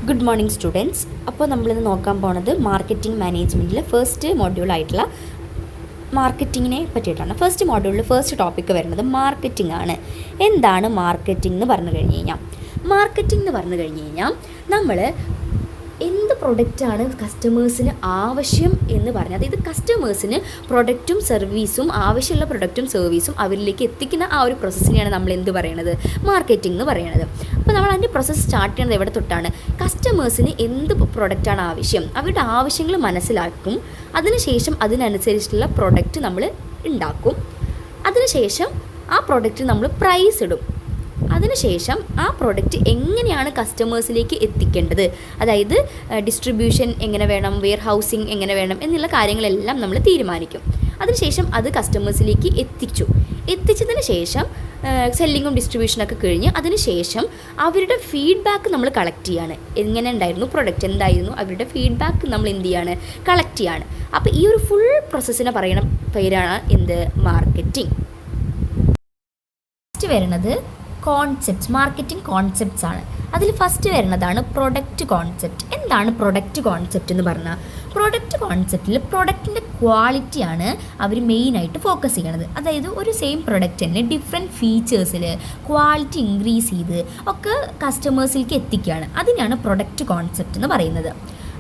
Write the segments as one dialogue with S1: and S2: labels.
S1: Good morning students. അപ്പോൾ നമ്മളിന്ന് നോക്കാൻ പോണത് മാർക്കറ്റിംഗ് മാനേജ്മെൻറ്റിലെ ഫസ്റ്റ് മൊഡ്യൂളായിട്ടുള്ള മാർക്കറ്റിങ്ങിനെ പറ്റിയിട്ടാണ്. ഫസ്റ്റ് മൊഡ്യൂളിൽ ഫസ്റ്റ് ടോപ്പിക്ക് വരുന്നത് മാർക്കറ്റിംഗ് ആണ്. എന്താണ് മാർക്കറ്റിംഗ് എന്ന് പറഞ്ഞു കഴിഞ്ഞ് കഴിഞ്ഞാൽ നമ്മൾ എന്ത് പ്രൊഡക്റ്റാണ് കസ്റ്റമേഴ്സിന് ആവശ്യം എന്ന് പറഞ്ഞാൽ, അതായത് കസ്റ്റമേഴ്സിന് പ്രൊഡക്റ്റും സർവീസും ആവശ്യമുള്ള പ്രൊഡക്റ്റും സർവീസും അവരിലേക്ക് എത്തിക്കുന്ന ആ ഒരു പ്രോസസ്സിനെയാണ് നമ്മൾ എന്ത് പറയണത്, മാർക്കറ്റിംഗ് എന്ന് പറയുന്നത്. അപ്പോൾ നമ്മൾ അതിൻ്റെ പ്രോസസ്സ് സ്റ്റാർട്ട് ചെയ്യുന്നത് എവിടെ തൊട്ടാണ്? കസ്റ്റമേഴ്സിന് എന്ത് പ്രൊഡക്റ്റാണ് ആവശ്യം, അവരുടെ ആവശ്യങ്ങൾ മനസ്സിലാക്കും. അതിനുശേഷം അതിനനുസരിച്ചുള്ള പ്രൊഡക്റ്റ് നമ്മൾ ഉണ്ടാക്കും. അതിനുശേഷം ആ പ്രൊഡക്റ്റ് നമ്മൾ പ്രൈസ് ഇടും. അതിനുശേഷം ആ പ്രോഡക്റ്റ് എങ്ങനെയാണ് കസ്റ്റമേഴ്സിലേക്ക് എത്തിക്കേണ്ടത്, അതായത് ഡിസ്ട്രിബ്യൂഷൻ എങ്ങനെ വേണം, വെയർ ഹൗസിങ് എങ്ങനെ വേണം എന്നുള്ള കാര്യങ്ങളെല്ലാം നമ്മൾ തീരുമാനിക്കും. അതിനുശേഷം അത് കസ്റ്റമേഴ്സിലേക്ക് എത്തിച്ചതിന് ശേഷം സെല്ലിങ്ങും ഡിസ്ട്രിബ്യൂഷനൊക്കെ കഴിഞ്ഞ് അതിനുശേഷം അവരുടെ ഫീഡ്ബാക്ക് നമ്മൾ കളക്ട് ചെയ്യാണ്. എങ്ങനെ ഉണ്ടായിരുന്നു പ്രൊഡക്റ്റ്, എന്തായിരുന്നു അവരുടെ ഫീഡ്ബാക്ക് നമ്മൾ എന്ത് ചെയ്യാണ്, കളക്ട് ചെയ്യാണ്. അപ്പോൾ ഈ ഒരു ഫുൾ പ്രോസസ്സിനെ പറയുന്ന പേരാണ് എന്ത്, മാർക്കറ്റിംഗ്. ഫസ്റ്റ് വരുന്നത് മാർക്കറ്റിംഗ് കോൺസെപ്റ്റ്സ് ആണ്. അതിൽ ഫസ്റ്റ് വരുന്നതാണ് പ്രൊഡക്റ്റ് കോൺസെപ്റ്റ്. എന്താണ് പ്രൊഡക്റ്റ് കോൺസെപ്റ്റ് എന്ന് പറഞ്ഞാൽ, പ്രൊഡക്റ്റ് കോൺസെപ്റ്റിൽ പ്രൊഡക്റ്റിൻ്റെ ക്വാളിറ്റിയാണ് അവർ മെയിനായിട്ട് ഫോക്കസ് ചെയ്യണത്. അതായത് ഒരു സെയിം പ്രൊഡക്റ്റ് തന്നെ ഡിഫറെൻറ്റ് ഫീച്ചേഴ്സിൽ ക്വാളിറ്റി ഇൻക്രീസ് ചെയ്ത് ഒക്കെ കസ്റ്റമേഴ്സിലേക്ക് എത്തിക്കുകയാണ്. അതിനാണ് പ്രൊഡക്റ്റ് കോൺസെപ്റ്റ് എന്ന് പറയുന്നത്.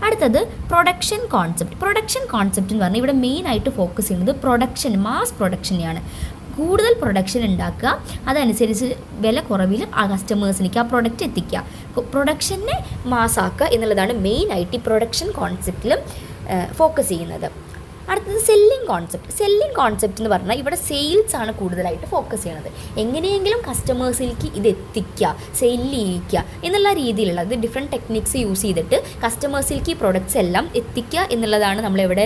S1: അടുത്തത് പ്രൊഡക്ഷൻ കോൺസെപ്റ്റ് എന്ന് പറഞ്ഞാൽ ഇവിടെ മെയിനായിട്ട് ഫോക്കസ് ചെയ്യുന്നത് മാസ് പ്രൊഡക്ഷനെയാണ്. കൂടുതൽ പ്രൊഡക്ഷൻ ഉണ്ടാക്കുക, അതനുസരിച്ച് വില കുറവിൽ ആ കസ്റ്റമേഴ്സിലേക്ക് ആ പ്രൊഡക്റ്റ് എത്തിക്കുക, പ്രൊഡക്ഷനെ മാസാക്കുക എന്നുള്ളതാണ് മെയിനായിട്ട് ഈ പ്രൊഡക്ഷൻ കോൺസെപ്റ്റിലും ഫോക്കസ് ചെയ്യുന്നത്. അടുത്തത് സെല്ലിംഗ് കോൺസെപ്റ്റ് എന്ന് പറഞ്ഞാൽ ഇവിടെ സെയിൽസ് ആണ് കൂടുതലായിട്ട് ഫോക്കസ് ചെയ്യണത്. എങ്ങനെയെങ്കിലും കസ്റ്റമേഴ്സിലേക്ക് ഇത് എത്തിക്കുക, സെല്ല് ചെയ്യിക്കുക എന്നുള്ള രീതിയിലുള്ള ഡിഫറെൻറ്റ് ടെക്നിക്സ് യൂസ് ചെയ്തിട്ട് കസ്റ്റമേഴ്സിലേക്ക് ഈ പ്രൊഡക്ട്സ് എല്ലാം എത്തിക്കുക എന്നുള്ളതാണ് നമ്മളിവിടെ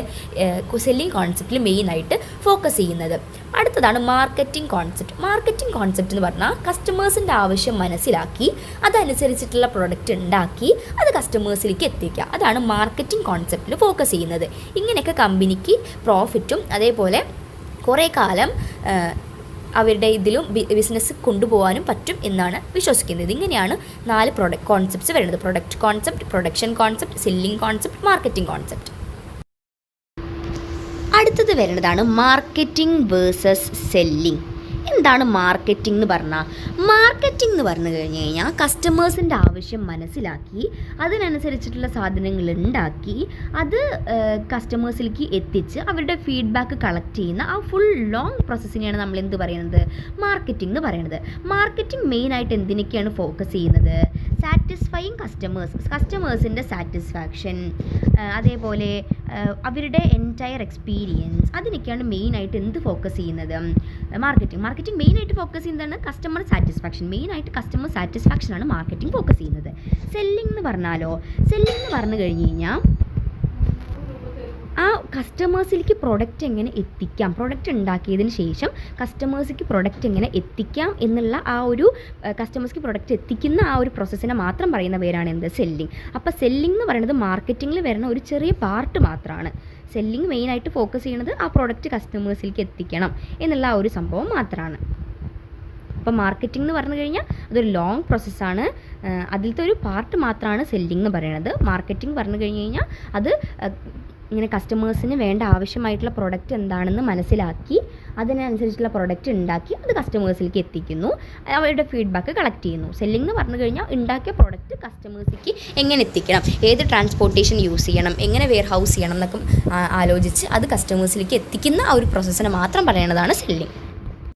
S1: സെല്ലിംഗ് കോൺസെപ്റ്റിൽ മെയിനായിട്ട് ഫോക്കസ് ചെയ്യുന്നത്. അടുത്തതാണ് മാർക്കറ്റിംഗ് കോൺസെപ്റ്റ് എന്ന് പറഞ്ഞാൽ കസ്റ്റമേഴ്സിൻ്റെ ആവശ്യം മനസ്സിലാക്കി അതനുസരിച്ചിട്ടുള്ള പ്രൊഡക്റ്റ് ഉണ്ടാക്കി അത് കസ്റ്റമേഴ്സിലേക്ക് എത്തിക്കുക. അതാണ് മാർക്കറ്റിംഗ് കോൺസെപ്റ്റിൽ ഫോക്കസ് ചെയ്യുന്നത്. ഇങ്ങനെയൊക്കെ കമ്പനിക്ക് പ്രോഫിറ്റും അതേപോലെ കുറേ കാലം അവരുടെ ഇതിലും ബിസിനസ് കൊണ്ടുപോകാനും പറ്റും എന്നാണ് വിശ്വസിക്കുന്നത്. ഇങ്ങനെയാണ് 4 പ്രൊഡക്റ്റ് കോൺസെപ്റ്റ്സ് വരുന്നത്: product concept, production concept, selling concept, marketing concept. അടുത്തത് വരുന്നതാണ് മാർക്കറ്റിംഗ് വേഴ്സസ് സെല്ലിംഗ്. എന്താണ് മാർക്കറ്റിംഗ് എന്ന് പറഞ്ഞു കഴിഞ്ഞാൽ കസ്റ്റമേഴ്സിൻ്റെ ആവശ്യം മനസ്സിലാക്കി അതിനനുസരിച്ചിട്ടുള്ള സാധനങ്ങൾ ഉണ്ടാക്കി അത് കസ്റ്റമേഴ്സിലേക്ക് എത്തിച്ച് അവരുടെ ഫീഡ്ബാക്ക് കളക്ട് ചെയ്യുന്ന ആ ഫുൾ ലോങ് പ്രോസസ്സിനെയാണ് നമ്മൾ എന്ത് പറയുന്നത്, മാർക്കറ്റിംഗ് എന്ന് പറയുന്നത്. മാർക്കറ്റിംഗ് മെയിനായിട്ട് എന്തിനൊക്കെയാണ് ഫോക്കസ് ചെയ്യുന്നത്? സാറ്റിസ്ഫൈയിങ് കസ്റ്റമേഴ്സിൻ്റെ സാറ്റിസ്ഫാക്ഷൻ, അതേപോലെ അവരുടെ എൻറ്റയർ എക്സ്പീരിയൻസ്, അതിനൊക്കെയാണ് മെയിനായിട്ട് എന്ത് ഫോക്കസ് ചെയ്യുന്നത്, മാർക്കറ്റിംഗ് മെയിനായിട്ട് ഫോക്കസ് ചെയ്യുന്നതാണ് കസ്റ്റമർ സാറ്റിസ്ഫാക്ഷനാണ് മാർക്കറ്റിംഗ് ഫോക്കസ് ചെയ്യുന്നത്. സെല്ലിംഗ് എന്ന് പറഞ്ഞു കഴിഞ്ഞാൽ ആ കസ്റ്റമേഴ്സിലേക്ക് പ്രൊഡക്റ്റ് എങ്ങനെ എത്തിക്കാം, പ്രൊഡക്റ്റ് ഉണ്ടാക്കിയതിന് ശേഷം കസ്റ്റമേഴ്സിലേക്ക് പ്രൊഡക്റ്റ് എങ്ങനെ എത്തിക്കാം എന്നുള്ള ആ ഒരു കസ്റ്റമേഴ്സിലേക്ക് പ്രൊഡക്റ്റ് എത്തിക്കുന്ന ആ ഒരു പ്രോസസ്സിനെ മാത്രം പറയുന്ന പേരാണ് എന്ത്, സെല്ലിംഗ്. അപ്പോൾ സെല്ലിംഗ് എന്ന് പറയുന്നത് മാർക്കറ്റിങ്ങിൽ വരുന്ന ഒരു ചെറിയ പാർട്ട് മാത്രമാണ്. സെല്ലിംഗ് മെയിനായിട്ട് ഫോക്കസ് ചെയ്യുന്നത് ആ പ്രൊഡക്റ്റ് കസ്റ്റമേഴ്സിലേക്ക് എത്തിക്കണം എന്നുള്ള ആ ഒരു സംഭവം മാത്രമാണ്. അപ്പോൾ മാർക്കറ്റിംഗ് എന്ന് പറഞ്ഞു കഴിഞ്ഞാൽ അതൊരു ലോങ് പ്രോസസ്സാണ്. അതിലത്തെ ഒരു പാർട്ട് മാത്രമാണ് സെല്ലിംഗ് എന്ന് പറയുന്നത്. മാർക്കറ്റിംഗ് പറഞ്ഞു കഴിഞ്ഞാൽ അത് ഇങ്ങനെ കസ്റ്റമേഴ്സിന് വേണ്ട ആവശ്യമായിട്ടുള്ള പ്രൊഡക്റ്റ് എന്താണെന്ന് മനസ്സിലാക്കി അതിനനുസരിച്ചുള്ള പ്രൊഡക്റ്റ് ഉണ്ടാക്കി അത് കസ്റ്റമേഴ്സിലേക്ക് എത്തിക്കുന്നു, അവരുടെ ഫീഡ്ബാക്ക് കളക്ട് ചെയ്യുന്നു. സെല്ലിംഗ് എന്ന് പറഞ്ഞു കഴിഞ്ഞാൽ ഉണ്ടാക്കിയ പ്രൊഡക്റ്റ് കസ്റ്റമേഴ്സിലേക്ക് എങ്ങനെ എത്തിക്കണം, ഏത് ട്രാൻസ്പോർട്ടേഷൻ യൂസ് ചെയ്യണം, എങ്ങനെ വെയർ ഹൗസ് ചെയ്യണം എന്നൊക്കെ ആലോചിച്ച് അത് കസ്റ്റമേഴ്സിലേക്ക് എത്തിക്കുന്ന ആ ഒരു പ്രോസസ്സിനെ മാത്രം പറയുന്നതാണ് സെല്ലിംഗ്.